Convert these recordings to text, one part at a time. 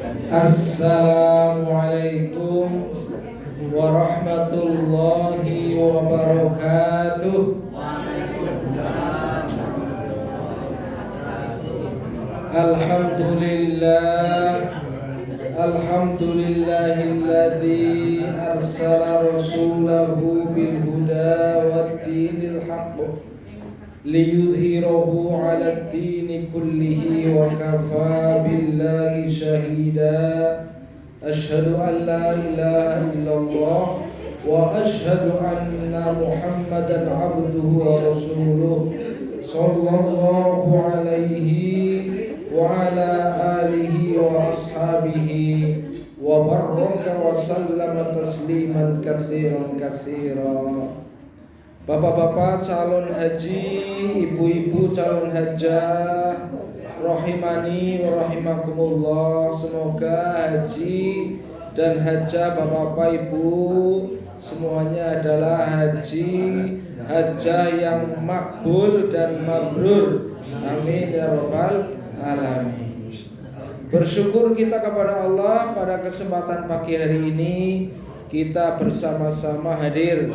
Assalamualaikum warahmatullahi wabarakatuh. Alhamdulillahilladzi arsala rasulahu bil huda waddinil haqq liyudhhirahu 'alad dini kullihi wa kafaa billahi shahida. Asyhadu an la ilaha illallah wa asyhadu anna Muhammadan 'abduhu wa rasuluh sallallahu alaihi wa ala alihi wa ashabihi wa baraka wa sallama tasliman katsiran katsiran. Bapak-bapak calon haji, ibu-ibu calon hajah, rahimani wa rahimakumullah. Semoga haji dan hajah bapak-bapak ibu semuanya adalah haji hajah yang makbul dan mabrur. Amin ya rabbal alamin. Bersyukur kita kepada Allah pada kesempatan pagi hari ini kita bersama-sama hadir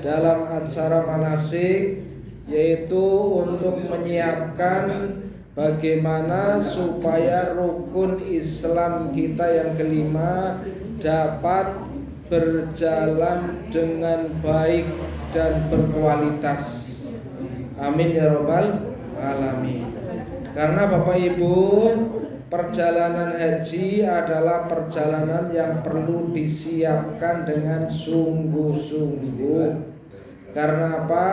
dalam acara manasik, yaitu untuk menyiapkan bagaimana supaya rukun Islam kita yang kelima dapat berjalan dengan baik dan berkualitas. Amin ya rabbal alamin. Karena Bapak Ibu, perjalanan haji adalah perjalanan yang perlu disiapkan dengan sungguh-sungguh. Karena apa?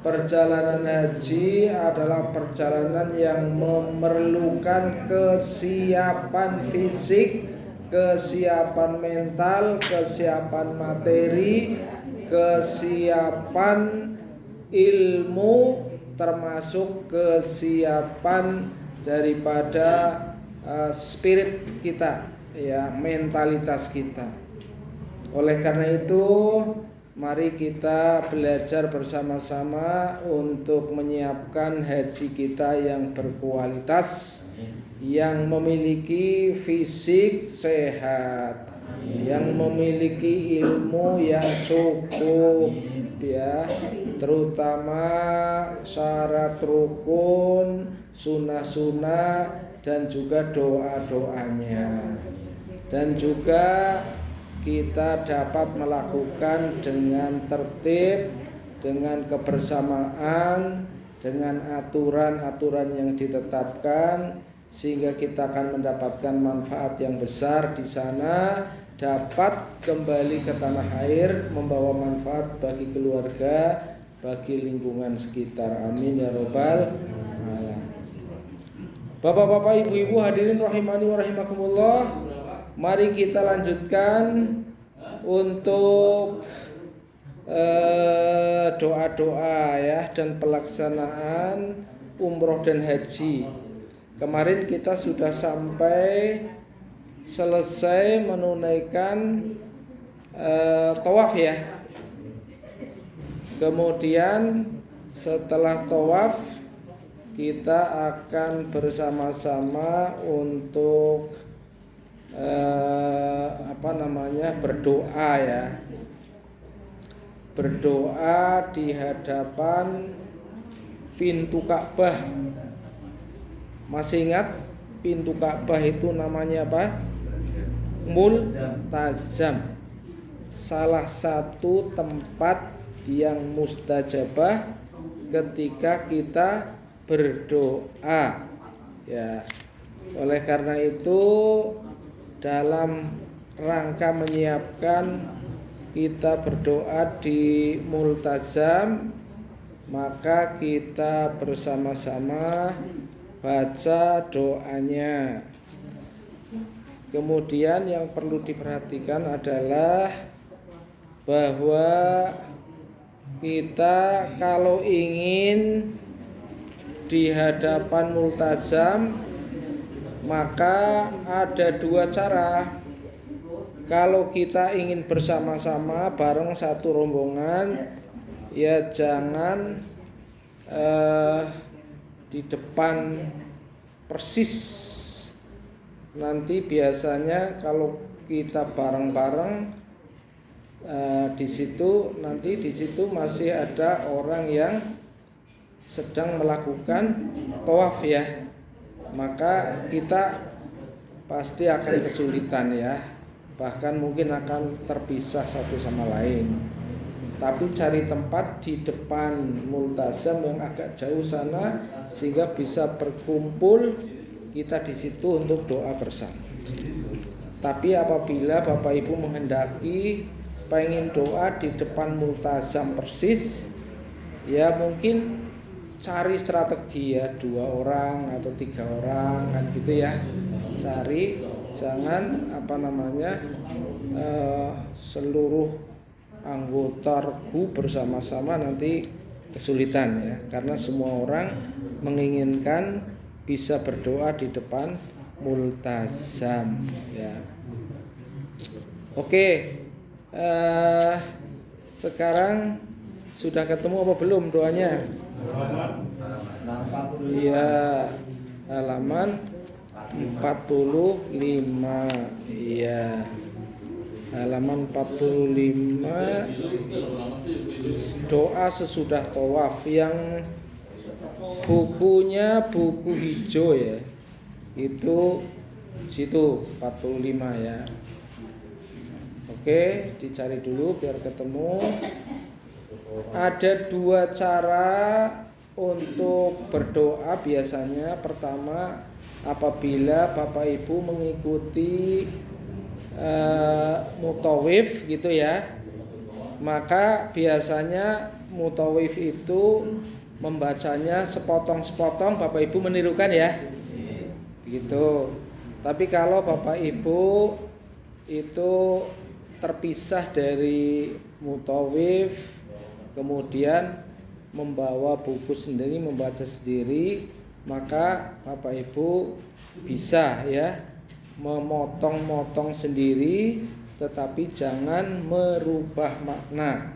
Perjalanan haji adalah perjalanan yang memerlukan kesiapan fisik, kesiapan mental, kesiapan materi, kesiapan ilmu, termasuk kesiapan daripada spirit kita, ya, mentalitas kita. Oleh karena itu, mari kita belajar bersama-sama untuk menyiapkan haji kita yang berkualitas, yang memiliki fisik sehat, yang memiliki ilmu yang cukup, ya, terutama syarat rukun, sunnah-sunnah, dan juga doa-doanya. Dan juga kita dapat melakukan dengan tertib, dengan kebersamaan, dengan aturan-aturan yang ditetapkan, sehingga kita akan mendapatkan manfaat yang besar di sana, dapat kembali ke tanah air, membawa manfaat bagi keluarga, bagi lingkungan sekitar. Amin ya rabbal alamin. Bapak-bapak, ibu-ibu hadirin rahimani wa rahimakumullah. Mari kita lanjutkan untuk doa-doa, ya, dan pelaksanaan umroh dan haji. Kemarin kita sudah sampai selesai menunaikan tawaf, ya. Kemudian setelah tawaf kita akan bersama-sama untuk berdoa, ya. Berdoa di hadapan pintu Ka'bah. Masih ingat pintu Ka'bah itu namanya apa? Multazam. Salah satu tempat yang mustajabah ketika kita berdoa, ya. Oleh karena itu, dalam rangka menyiapkan kita berdoa di Multazam, maka kita bersama-sama baca doanya. Kemudian yang perlu diperhatikan adalah bahwa kita kalau ingin di hadapan Multazam, maka ada dua cara. Kalau kita ingin bersama-sama bareng satu rombongan, ya jangan di depan persis nanti biasanya kalau kita bareng-bareng di situ masih ada orang yang sedang melakukan tawaf ya, maka kita pasti akan kesulitan ya, bahkan mungkin akan terpisah satu sama lain. Tapi cari tempat di depan multazam yang agak jauh sana sehingga bisa berkumpul kita di situ untuk doa bersama. Tapi apabila Bapak Ibu menghendaki pengen doa di depan multazam persis, ya mungkin cari strategi ya, 2 orang atau 3 orang kan gitu ya. Cari, jangan seluruh anggota regu bersama-sama nanti kesulitan ya, karena semua orang menginginkan bisa berdoa di depan multazam ya. Oke, sekarang sudah ketemu apa belum doanya? Iya, halaman 45 iya. Halaman 45, doa sesudah tawaf, yang bukunya buku hijau ya, itu situ 45 ya. Oke, dicari dulu biar ketemu. Ada 2 cara untuk berdoa biasanya. Pertama, apabila Bapak Ibu mengikuti mutawif gitu ya, maka biasanya mutawif itu membacanya sepotong-sepotong, Bapak Ibu menirukan ya gitu. Tapi kalau Bapak Ibu itu terpisah dari mutawif, kemudian membawa buku sendiri, membaca sendiri, maka Bapak Ibu bisa ya memotong-motong sendiri, tetapi jangan merubah makna.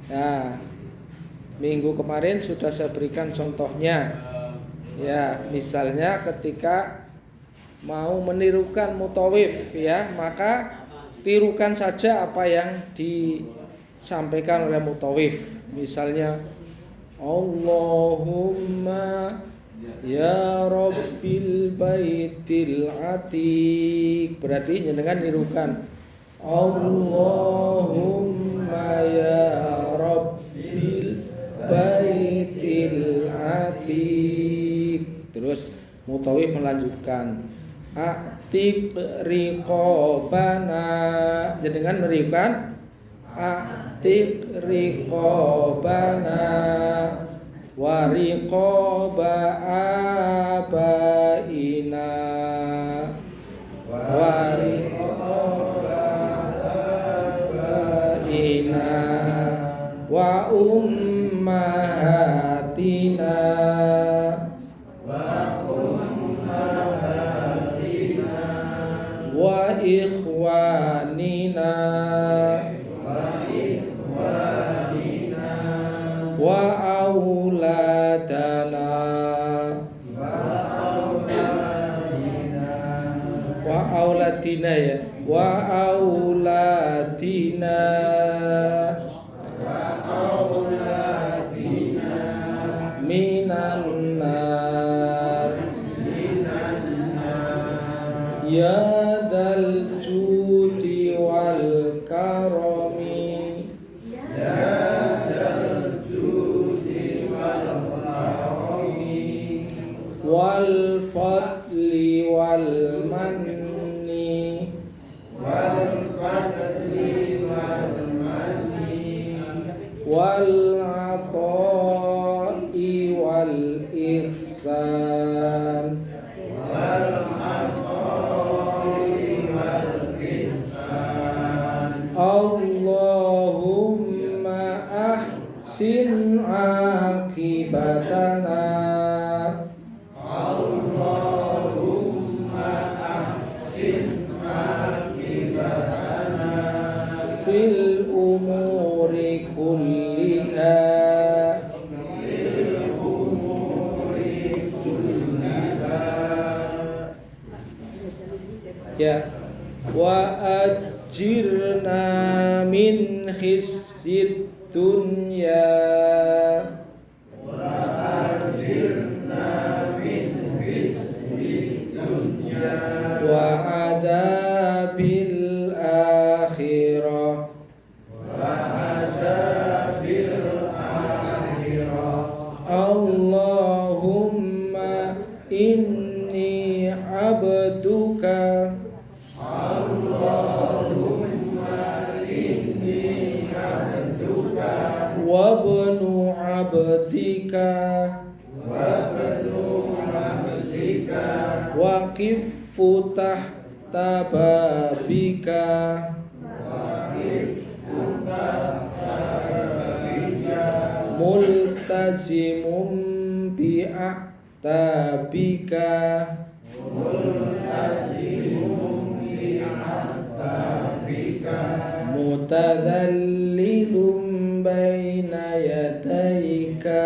Nah, minggu kemarin sudah saya berikan contohnya. Ya, misalnya ketika mau menirukan mutawif ya, maka tirukan saja apa yang disampaikan oleh mutawif. Misalnya Allahumma ya Rabbil Baitil Atiq, berarti jenengan nirukan Allahumma ya Rabbil Baitil Atiq. Terus mutawif melanjutkan Atiq riqobana, jenengan menirukan Atiq riqobana wa riqaba abaina wa riqaba abaina wa ummahatina wa ikhwanina wa auladana wa auladina ya, wa auladina minan nar ya dzal judi wal karami wal fadli wal manni wal ata'i wal ihsan Allahumma ahsin akibatana fil umuri kulliha Ya, wa ajirna min khizyid dunya wa adabil akhirah. Allahumma inni abduka wa ibnu abdika wa kifu tahta babika multazimum bi'ahtabika mutadallilum baina yadayka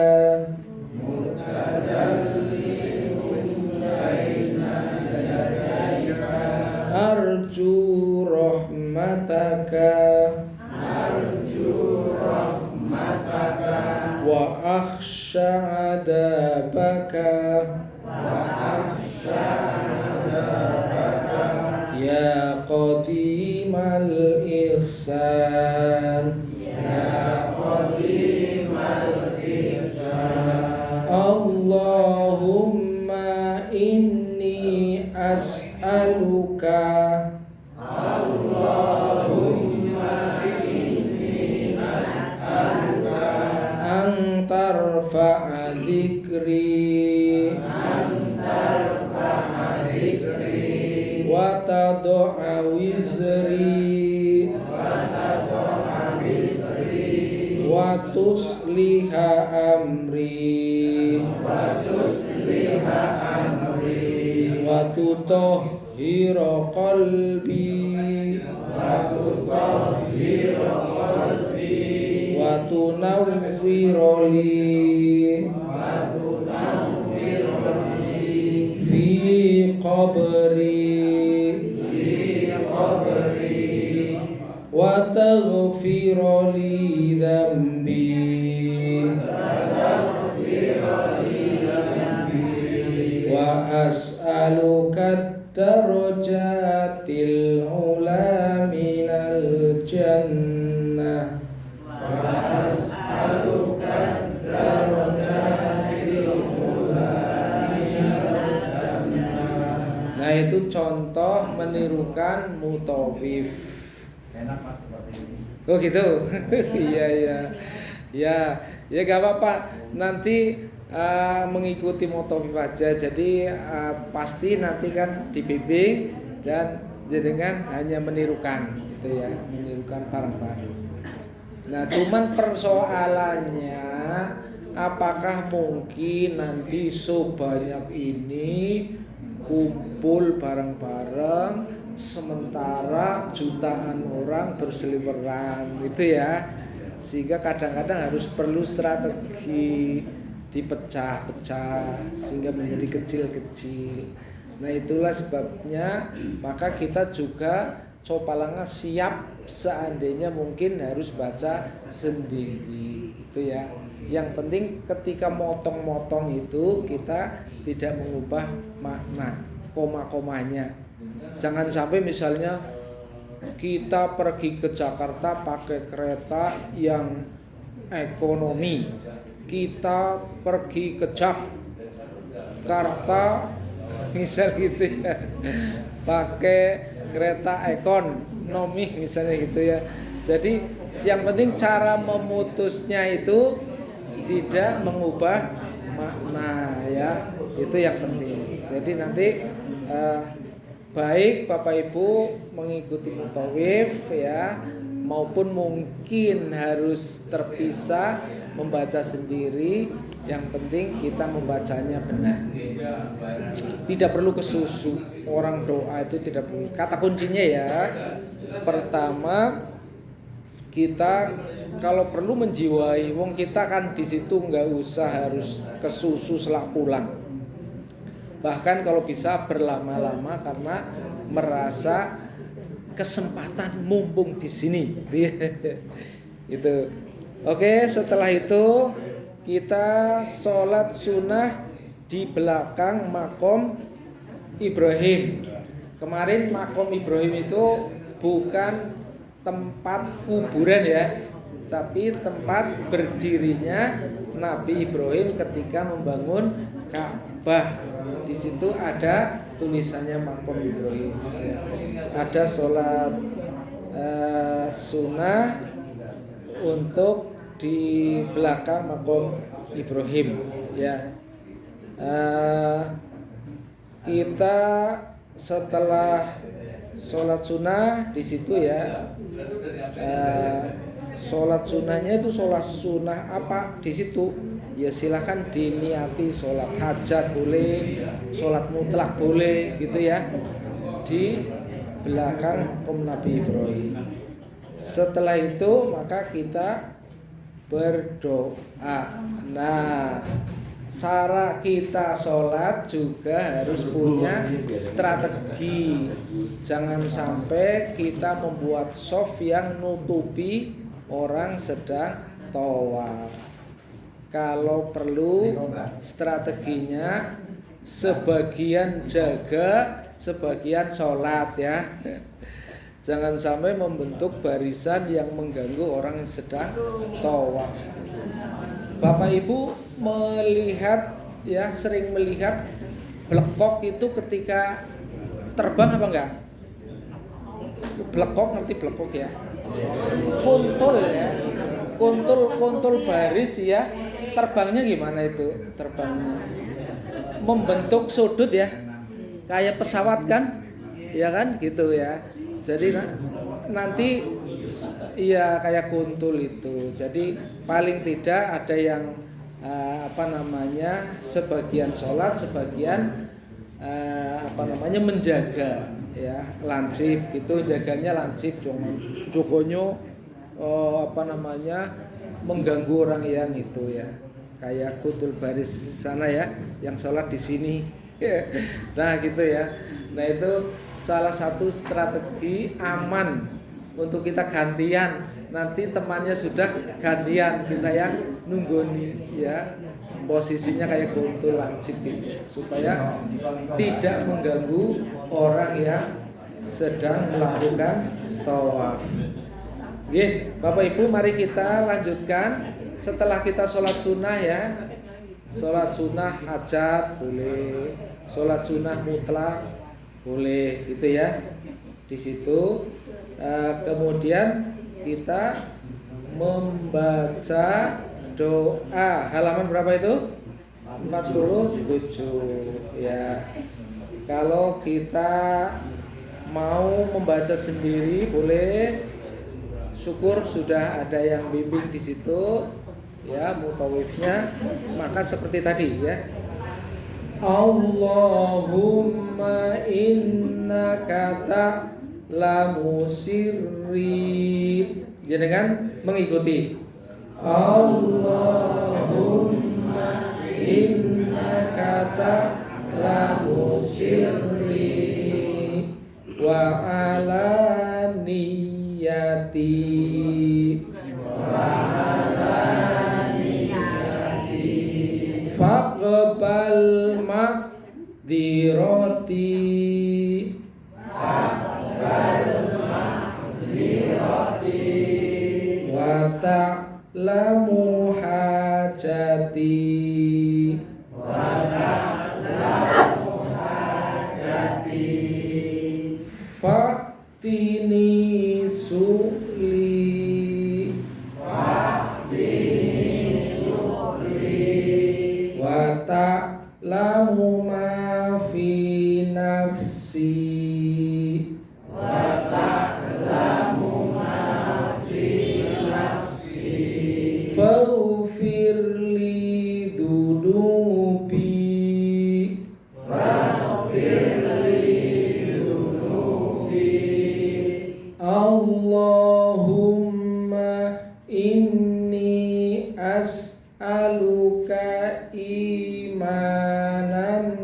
arju rahmataka wa akhsha adabaka ya qadimal ihsan Allahumma inni as'aluka an tarfa'a dzikri wa tad'a wizri wa tusliha amri wa tutahhira qalbi wa tunawwira li fi qabri wa taghfira li dhanbi wa as'aluka darajatil ula minal jannah Nah itu contoh menirukan mutawif. Enak Pak seperti ini. Oh gitu. Iya iya. Ya, ya gak apa-apa. Nanti mengikuti mutawif aja. Jadi pasti nanti kan dibimbing dan jenengan hanya menirukan gitu ya, menirukan bareng-bareng. Nah, cuman persoalannya apakah mungkin nanti sebanyak ini kumpul bareng-bareng sementara jutaan orang berseliweran gitu ya, sehingga kadang-kadang harus perlu strategi dipecah-pecah sehingga menjadi kecil-kecil. Nah itulah sebabnya maka kita juga Copalanga siap seandainya mungkin harus baca sendiri itu ya. Yang penting ketika motong-motong itu kita tidak mengubah makna koma-komanya. Jangan sampai misalnya kita pergi ke Jakarta pakai kereta yang ekonomi, kita pergi ke Jakarta misal gitu ya, pakai kereta ekonomi misalnya gitu ya. Jadi yang penting cara memutusnya itu tidak mengubah makna ya, itu yang penting. Jadi nanti baik Bapak Ibu mengikuti mutawif ya, maupun mungkin harus terpisah membaca sendiri, yang penting kita membacanya benar. Tidak perlu kesusu. Orang doa itu tidak perlu. Kata kuncinya ya, pertama kita kalau perlu menjiwai, wong kita kan di situ nggak usah harus kesusu setelah pulang. Bahkan kalau bisa berlama-lama karena merasa kesempatan mumpung di sini. Itu. Oke, setelah itu kita sholat sunnah di belakang makom Ibrahim. Kemarin makom Ibrahim itu bukan tempat kuburan ya, tapi tempat berdirinya Nabi Ibrahim ketika membangun Ka'bah. Di situ ada tulisannya makom Ibrahim. Ada sholat sunnah untuk di belakang makom Ibrahim. Ya, kita setelah sholat sunnah di situ ya. Sholat sunnahnya itu sholat sunnah apa di situ? Ya silahkan diniati sholat hajat boleh, sholat mutlak boleh gitu ya. Di belakang makom Nabi Ibrahim. Setelah itu maka kita berdoa. Nah, cara kita sholat juga harus punya strategi. Jangan sampai kita membuat shaf yang nutupi orang sedang tawaf. Kalau perlu strateginya sebagian jaga, sebagian sholat ya. Jangan sampai membentuk barisan yang mengganggu orang yang sedang tawaf. Bapak Ibu melihat ya, sering melihat blekok itu ketika terbang apa enggak? Blekok, ngerti blekok ya? Kuntul ya. Kuntul baris ya. Terbangnya gimana itu? Terbangnya membentuk sudut ya. Kayak pesawat kan? Ya kan gitu ya. Jadi nanti ya kayak kuntul itu. Jadi paling tidak ada yang sebagian sholat, sebagian menjaga ya, lansip itu jaganya lansip, jogonyo mengganggu orang yang itu ya, kayak kutul baris sana ya, yang sholat di sini. Nah gitu ya. Nah itu salah satu strategi aman untuk kita gantian. Nanti temannya sudah gantian, kita yang nunggoni ya, posisinya kayak kuntul lancip gitu, supaya tidak mengganggu orang yang sedang melakukan tawaf. Bapak Ibu, mari kita lanjutkan. Setelah kita sholat sunnah ya, sholat sunnah hajat boleh, sholat sunnah mutlak boleh, gitu ya. Di situ kemudian kita membaca doa. Halaman berapa itu? 47 ya. Kalau kita mau membaca sendiri boleh. Syukur sudah ada yang bimbing di situ ya, mutawifnya. Maka seperti tadi ya, Allahumma innaka ta'lamu sirri. Jangan mengikuti. Allahumma innaka ta'lamu sirri wa alaniyati faqbal maqdirati wa ta'lamu hajati Faktini su'li wa ta'lamu ma fi nafsi faghfir li dunubi Allahumma inni as'aluka imanan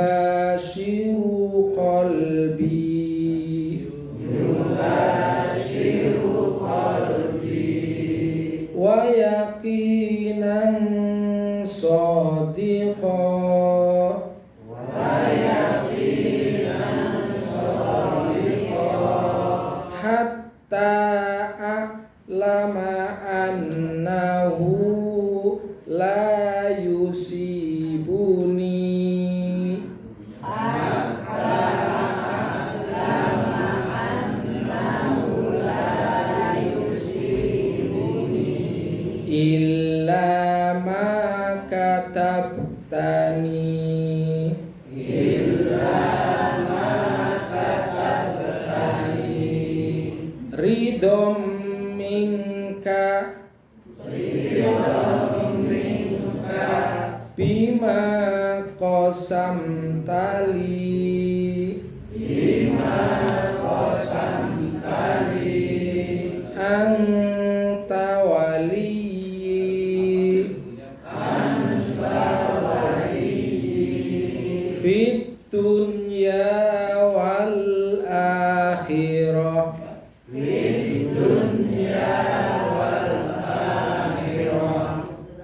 yubashiru qalbi wa yaqinan shadiqa hatta a'lama annahu la yusibuni illa ma katabtani ridhom minka bima qasamtali anta waliyyi fit dunya wal akhirah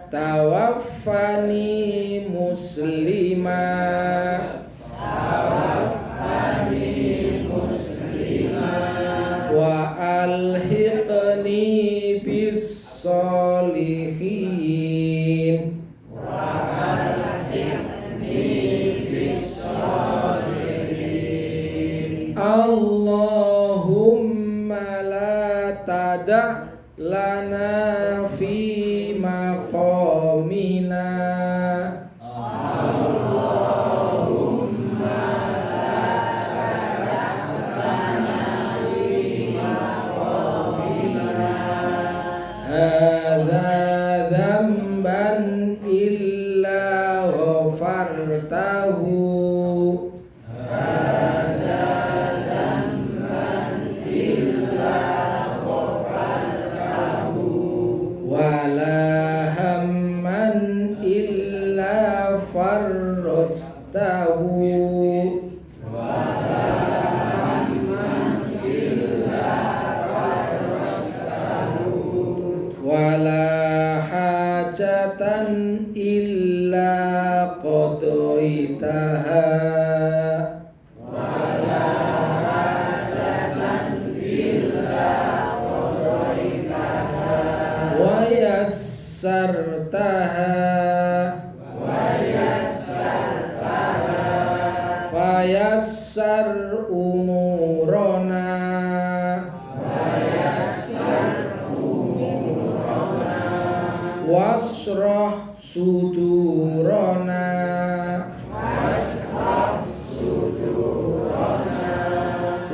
tawaffani muslima wa alhiqni bis solihin Allahumma la tada' lana fi maqamina hadza dzamban illa ghafartahu wala hamman illa farrajtahu wala hajatan illa qadaitaha wa yassartaha fayassar umurana wasrah sudurana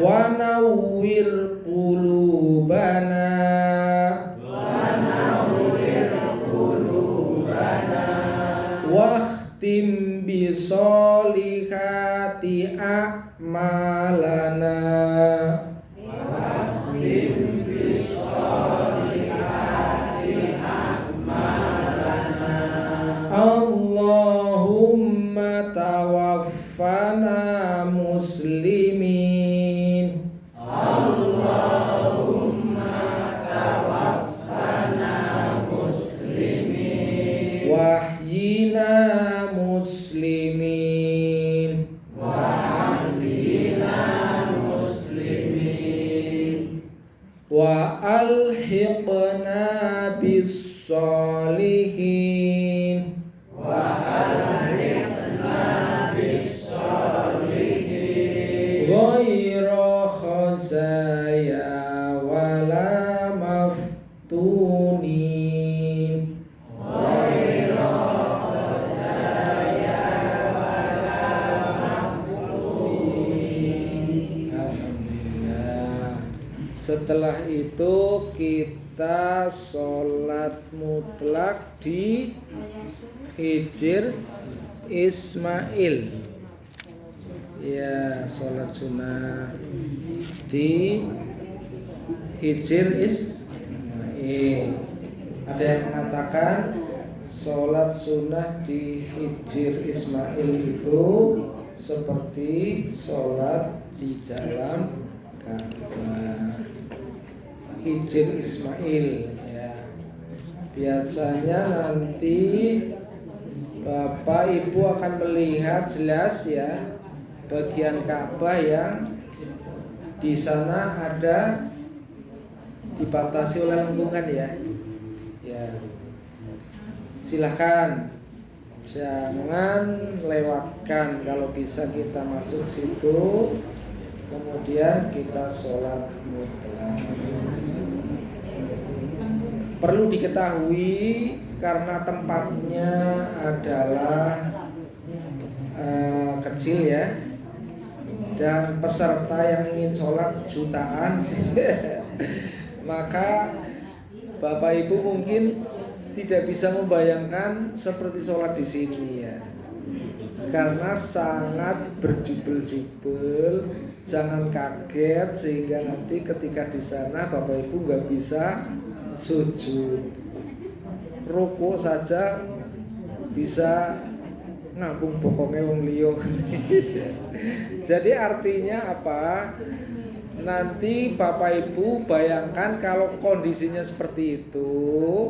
wa nawwir qulubana wakhtim bi solihati a'malana Allahumma tawaffana muslimin wahyina muslimin wa alhiqna bis solihin ghaira khazaya wala maftunin Alhamdulillah. Setelah itu kita sholat mutlak di Hijr Ismail. Ya, sholat sunnah di Hijr Ismail. Ada yang mengatakan sholat sunnah di Hijr Ismail itu seperti sholat di dalam Ka'bah. Hijr Ismail ya. Biasanya nanti Bapak Ibu akan melihat jelas ya bagian Ka'bah yang di sana ada dibatasi oleh lengkungan ya. Ya. Silahkan jangan lewatkan, kalau bisa kita masuk situ kemudian kita sholat mutlak. Perlu diketahui karena tempatnya adalah kecil ya, dan peserta yang ingin sholat jutaan maka Bapak Ibu mungkin tidak bisa membayangkan seperti sholat di sini ya, karena sangat berjubel-jubel. Jangan kaget sehingga nanti ketika di sana Bapak Ibu nggak bisa sujud, rukuk saja bisa ngambung pokoknya wong liya. Jadi artinya apa? Nanti Bapak Ibu bayangkan kalau kondisinya seperti itu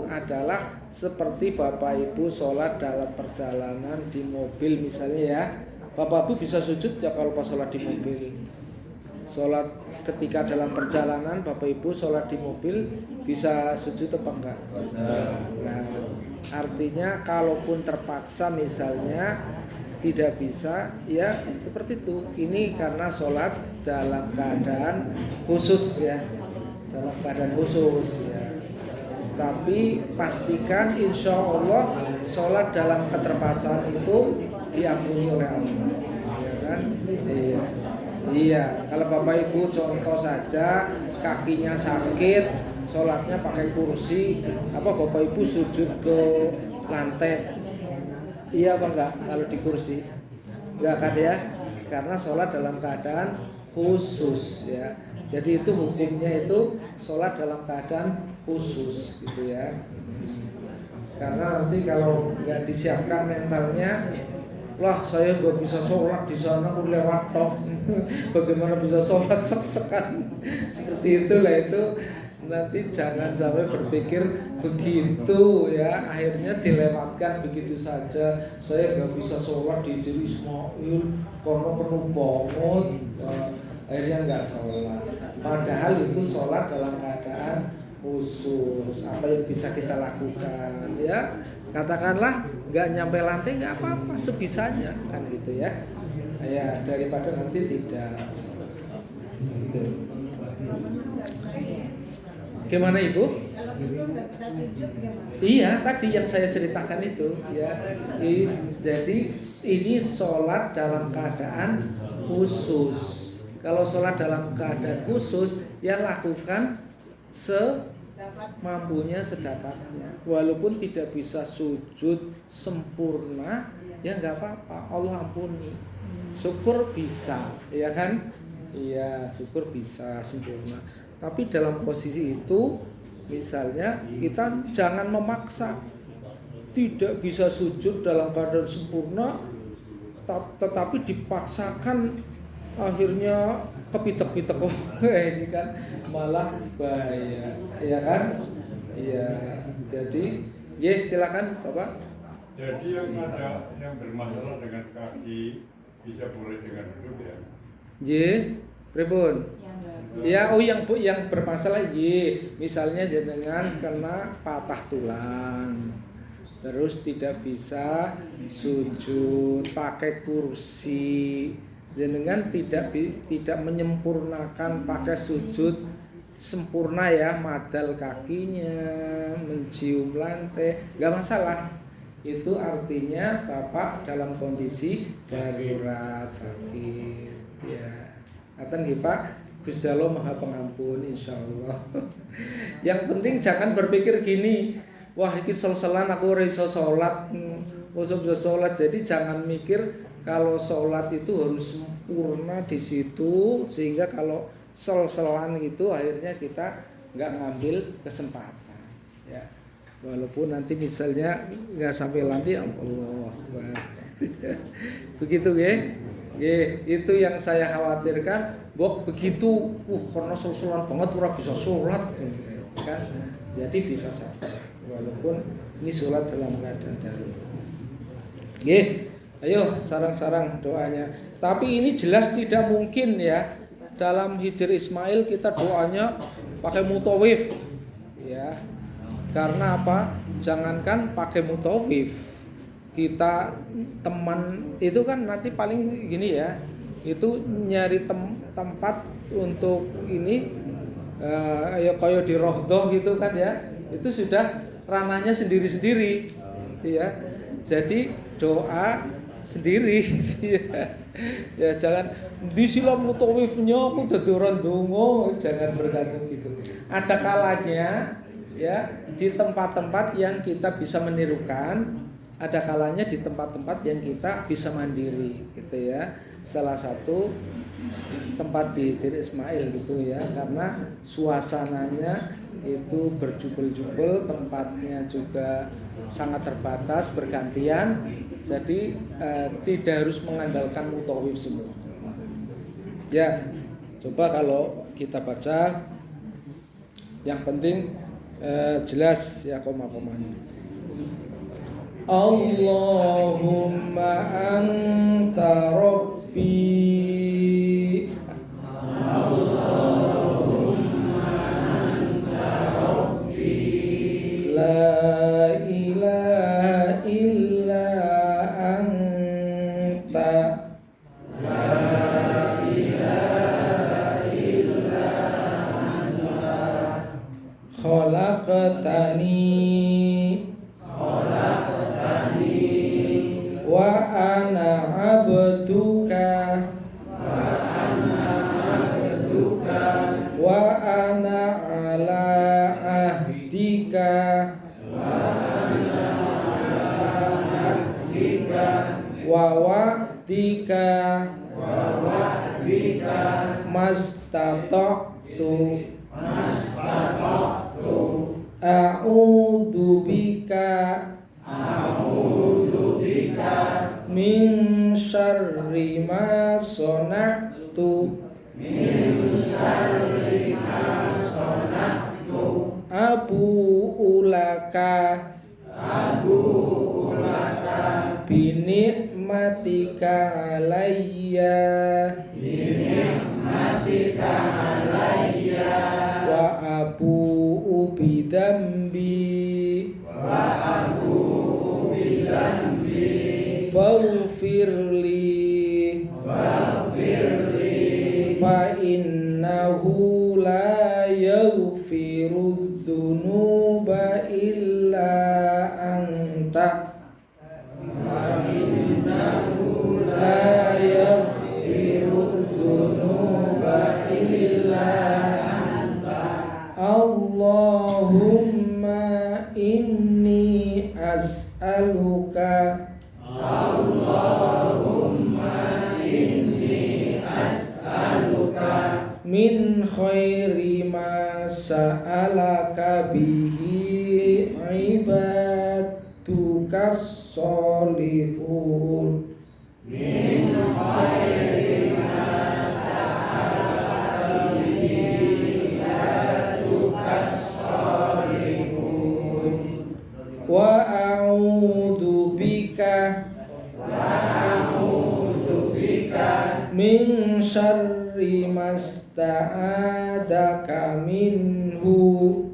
adalah seperti Bapak Ibu sholat dalam perjalanan di mobil misalnya ya. Bapak Ibu bisa sujud ya kalau pas sholat di mobil. Sholat ketika dalam perjalanan Bapak Ibu sholat di mobil bisa sujud apa enggak? Nah, artinya kalaupun terpaksa misalnya tidak bisa ya seperti itu. Ini karena sholat dalam keadaan khusus ya, dalam keadaan khusus ya. Tapi pastikan insya Allah sholat dalam keterpaksaan itu diampuni oleh Allah ya kan? Iya. Iya, kalau Bapak Ibu contoh saja kakinya sakit, sholatnya pakai kursi, apa Bapak Ibu sujud ke lantai? Iya apa enggak kalau di kursi? Enggak kan ya? Karena sholat dalam keadaan khusus ya. Jadi itu hukumnya itu sholat dalam keadaan khusus gitu ya. Karena nanti kalau nggak disiapkan mentalnya, lah saya nggak bisa sholat di sana, aku lewat tok. Bagaimana bisa sholat sek-sekan seperti itulah itu. Nanti jangan sampai berpikir begitu ya, akhirnya dilewatkan begitu saja. Saya nggak bisa sholat di Hijr Ismail karena penuh banget, akhirnya nggak sholat. Padahal itu sholat dalam keadaan khusus. Apa yang bisa kita lakukan ya? Katakanlah nggak nyampe lantai nggak apa-apa, sebisanya kan gitu ya. Ya daripada nanti tidak. Gitu. Gimana Ibu? Kalau belum nggak bisa sujud gimana? Iya tadi yang saya ceritakan itu ya. Jadi ini sholat dalam keadaan khusus. Kalau sholat dalam keadaan khusus ya lakukan semampunya sedapatnya. Walaupun tidak bisa sujud sempurna ya nggak apa-apa, Allah ampuni. Syukur bisa ya kan? Iya syukur bisa sempurna. Tapi dalam posisi itu misalnya kita jangan memaksa. Tidak bisa sujud dalam keadaan sempurna tetapi dipaksakan akhirnya kepitek-pitek. Ini kan malah bahaya ya kan? Iya. Jadi silakan Bapak. Jadi yang ada yang bermasalah dengan kaki bisa boleh dengan duduk ya? Pripun? Ya, yang bermasalah misalnya jenengan kena patah tulang, terus tidak bisa sujud pakai kursi, jenengan tidak menyempurnakan pakai sujud sempurna ya, madal kakinya, mencium lantai, nggak masalah. Itu artinya Bapak dalam kondisi darurat sakit ya. Ngaten nggih Pak, Gusti Allah Maha Pengampun insyaallah. Yang penting jangan berpikir gini, wah iki sel-selan aku ora iso salat, bisa salat. Jadi jangan mikir kalau salat itu harus sempurna di situ sehingga kalau sel-selan itu akhirnya kita nggak ngambil kesempatan ya. Walaupun nanti misalnya nggak sampai lantai Allah. Begitu ya. Itu yang saya khawatirkan. Begitu, karena susulan banget ora bisa sholat, kan? Jadi bisa saja, walaupun ini sholat dalam keadaan darurat. Ayo sarang-sarang doanya. Tapi ini jelas tidak mungkin ya. Dalam Hijr Ismail kita doanya pakai mutawif, ya. Karena apa? Jangankan pakai mutawif, kita teman itu kan nanti paling gini ya. Itu nyari tempat untuk ini ya kayak di rohdoh gitu kan ya, itu sudah ranahnya sendiri-sendiri ya. Jadi doa sendiri gitu ya. Ya jangan disilam mutawifnya aku dadi ora ndonga, jangan bergantung gitu. Ada kalanya ya di tempat-tempat yang kita bisa menirukan, ada kalanya di tempat-tempat yang kita bisa mandiri gitu ya. Salah satu tempat di Hijr Ismail gitu ya, karena suasananya itu berjubel-jubel, tempatnya juga sangat terbatas, bergantian, jadi tidak harus mengandalkan mutawif semua. Ya, coba kalau kita baca, yang penting jelas ya koma-komanya. Allahumma anta Rabbi, Allahumma anta Rabbi, la ilaha illa anta, la ilaha illa anta, khalaqtani wa ana abduka wa ana ala ahdika wa wa'dika mastata'tu a'udzu bika min syarri ma sona'tu abu ulaka binikmatika alayya wa abu bidambi faghfirli fa innahu la yaghfiru dzunuba illa anta la yaghfiru dzunuba illa anta Allahumma inni as'aluka min khairi ma sa'alaka bihi ibaduka sholihun min khairi ma sa'alaka bihi ibaduka sholihun wa a'udzu bika min syarri masta'adaka minhu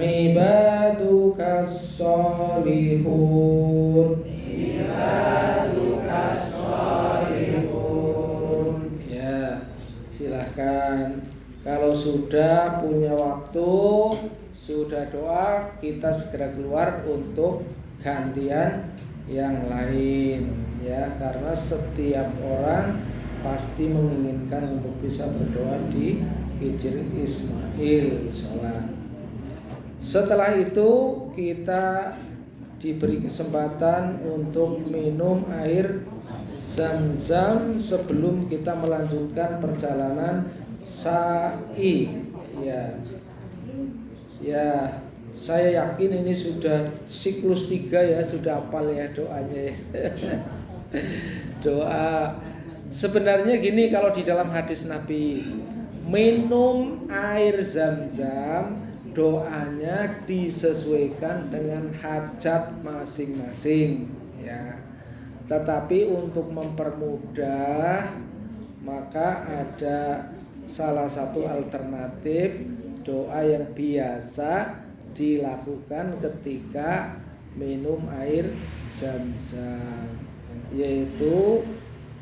ibaduka sholihun ya silahkan kalau sudah punya waktu sudah doa kita segera keluar untuk gantian yang lain ya, karena setiap orang pasti menginginkan untuk bisa berdoa di Hijr Ismail sholat. Setelah itu kita diberi kesempatan untuk minum air zam-zam sebelum kita melanjutkan perjalanan sa'i ya. Ya, Saya yakin ini sudah siklus 3 ya, sudah hafal ya doanya ya. Doa sebenarnya gini, kalau di dalam hadis Nabi, minum air Zam-Zam doanya disesuaikan dengan hajat masing-masing ya. Tetapi untuk mempermudah, maka ada salah satu alternatif doa yang biasa dilakukan ketika minum air Zam-Zam, yaitu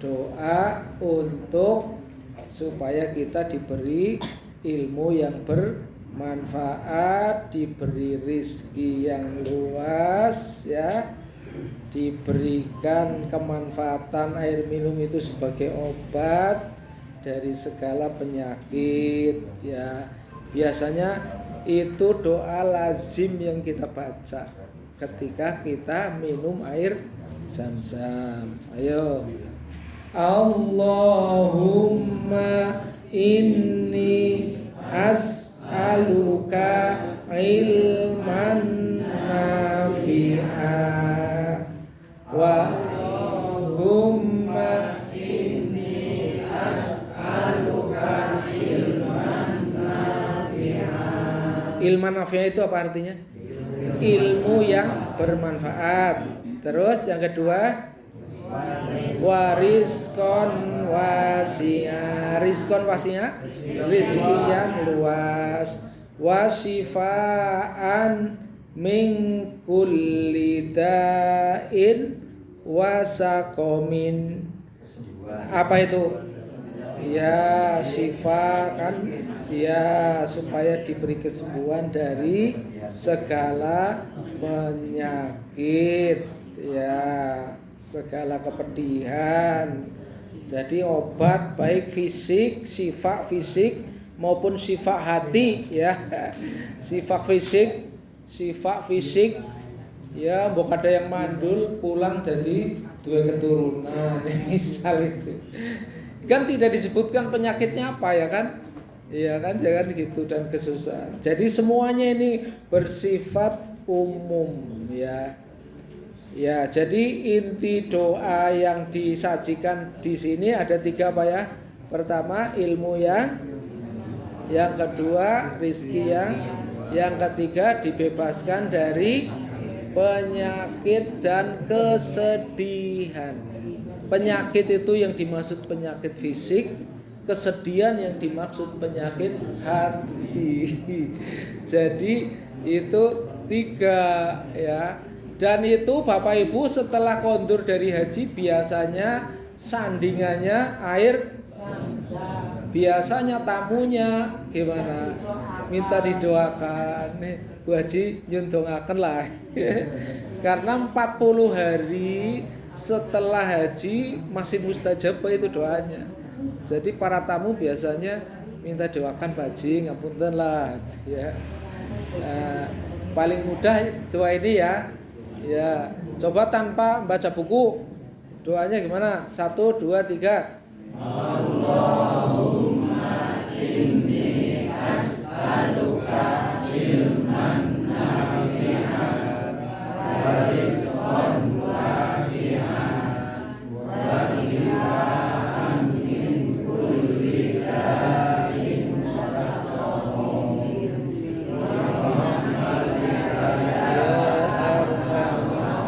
doa untuk supaya kita diberi ilmu yang bermanfaat, diberi rizki yang luas ya, diberikan kemanfaatan air minum itu sebagai obat dari segala penyakit ya. Biasanya itu doa lazim yang kita baca ketika kita minum air Zam-Zam. Ayo. Allahumma inni as'aluka ilman nafi'a wa Allahumma inni as'aluka ilman nafi'a. Ilman nafi'a itu apa artinya? Ilmu yang bermanfaat. Terus yang kedua, wariskon wasi'a. Rizkon wasi'a, rizki yang luas. Wasifaan min kulli da'in wasakomin. Apa itu? Ya syifa kan, ya supaya diberi kesembuhan dari segala penyakit ya, segala kepedihan. Jadi obat baik fisik, sifat fisik maupun sifat hati ya. Sifat fisik ya, mbok ada yang mandul pulang jadi 2 keturunan misal itu. Kan tidak disebutkan penyakitnya apa ya kan? Iya kan, jangan gitu, dan kesusahan. Jadi semuanya ini bersifat umum ya. Ya, jadi inti doa yang disajikan di sini ada 3 apa ya? Pertama ilmu yang kedua rizki yang ketiga dibebaskan dari penyakit dan kesedihan. Penyakit itu yang dimaksud penyakit fisik, kesedihan yang dimaksud penyakit hati. Jadi itu 3 ya. Dan itu Bapak Ibu setelah kondur dari haji biasanya sandingannya air Zam-Zam. Biasanya tamunya gimana? Minta didoakan. Nih Bu Haji nyuntungaken lah. Karena 40 hari setelah haji masih mustajab itu doanya. Jadi para tamu biasanya minta doakan Pak Haji, ngapunten lah ya. Nah, paling mudah doa ini ya. Ya, coba tanpa baca buku. Doanya gimana? 1 2 3. Allahumma inni as'aluka ilman nafi'an wa rizqan wasi'an wa shifaan min kulli da'in wa saqamin wa rahmatika ya arhamar.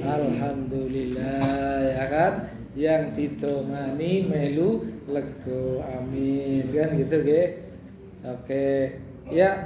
Alhamdulillah ya kan, yang ditomani melu lego, amin kan gitu nggih. Oke ya.